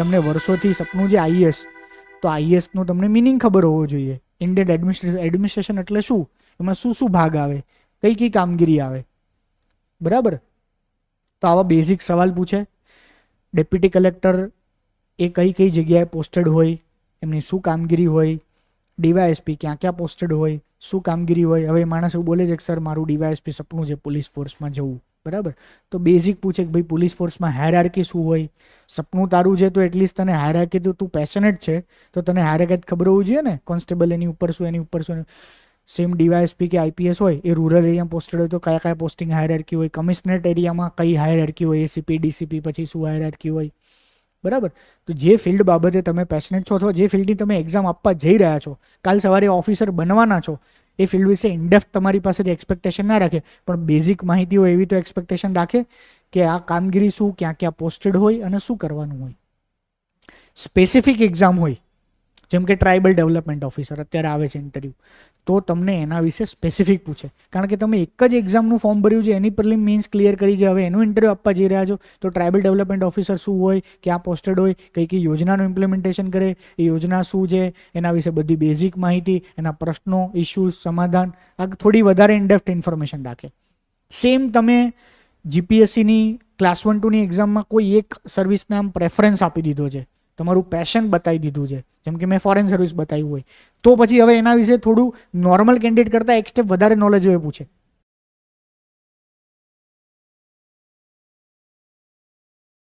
તમને વર્ષોથી સપનું છે આઈએએસ, તો આઈએએસનું તમને મિનિંગ ખબર હોવો જોઈએ. ઇન્ડિયન એડમિનિસ્ટ્રેશન એટલે શું, એમાં શું શું ભાગ આવે, કઈ કઈ કામગીરી આવે, બરાબર. તો આવા બેઝિક સવાલ પૂછે. ડેપ્યુટી કલેક્ટર એ કઈ કઈ જગ્યાએ પોસ્ટેડ હોય, એમની શું કામગીરી હોય, ડીવાયએસપી ક્યાં ક્યાં પોસ્ટેડ હોય, શું કામગીરી હોય. હવે માણસ એવું બોલે છે કે સર મારું ડીવાયએસપી સપનું છે પોલીસ ફોર્સમાં જવું, બરાબર. તો બેઝિક પૂછે કે ભાઈ પોલીસ ફોર્સમાં હાયરાર્કી શું હોય. સપનું તારું છે તો એટલીસ્ટ તને હાયરાર્કી, તો તું પેશનેટ છે તો તને હાયરાર્કી ખબર હોવી જોઈએ ને. કોન્સ્ટેબલ એની ઉપર શું, એની ઉપર શું. સેમ ડીવાયએસપી કે આઈપીએસ હોય એ રૂરલ એરિયામાં પોસ્ટેડ હોય તો કયા કયા પોસ્ટિંગ હાયરાર્કી હોય, કમિશનરેટ એરિયામાં કઈ હાયરાર્કી હોય, એસીપી ડીસીપી પછી શું હાયરાર્કી હોય, બરાબર. તો જે ફિલ્ડ બાબતે તમે પેશનેટ છો અથવા જે ફિલ્ડની તમે એક્ઝામ આપવા જઈ રહ્યા છો, કાલ સવારે ઓફિસર બનવાના છો, એ ફિલ્ડ વિશે ઇનડેપ્થ તમારી પાસેથી એક્સપેક્ટેશન ના રાખે, પણ બેઝિક માહિતી હોય એવી તો એક્સપેક્ટેશન રાખે કે આ કામગીરી શું, ક્યાં ક્યાં પોસ્ટેડ હોય અને શું કરવાનું હોય. સ્પેસિફિક એક્ઝામ હોય જેમ કે ટ્રાઇબલ ડેવલપમેન્ટ ઓફિસર અત્યારે આવે છે ઇન્ટરવ્યૂ, તો તમને એના વિશે સ્પેસિફિક પૂછે. કારણ કે તમે એક જ એક્ઝામનું ફોર્મ ભર્યું છે, એની પ્રિલિમ મીન્સ ક્લિયર કરી છે, હવે એનું ઇન્ટરવ્યૂ આપવા જઈ રહ્યા છો, તો ટ્રાઇબલ ડેવલપમેન્ટ ઓફિસર શું હોય, ક્યાં પોસ્ટેડ હોય, કઈ કઈ યોજનાનું ઇમ્પ્લિમેન્ટેશન કરે, એ યોજના શું છે, એના વિશે બધી બેઝિક માહિતી, એના પ્રશ્નો, ઇસ્યુઝ, સમાધાન, આ થોડી વધારે ઇનડેપ્થ ઇન્ફોર્મેશન રાખે. સેમ તમે જીપીએસસીની ક્લાસ 1 2ની એક્ઝામમાં કોઈ એક સર્વિસને આમ પ્રેફરન્સ આપી દીધો છે, તમારું પેશન બતાવી દીધું છે, જેમ કે મેં ફોરેન સર્વિસ બતાવ્યું હોય, તો પછી હવે એના વિશે થોડું નોર્મલ કેન્ડિડેટ કરતાં એક સ્ટેપ વધારે નોલેજ હોય પૂછે.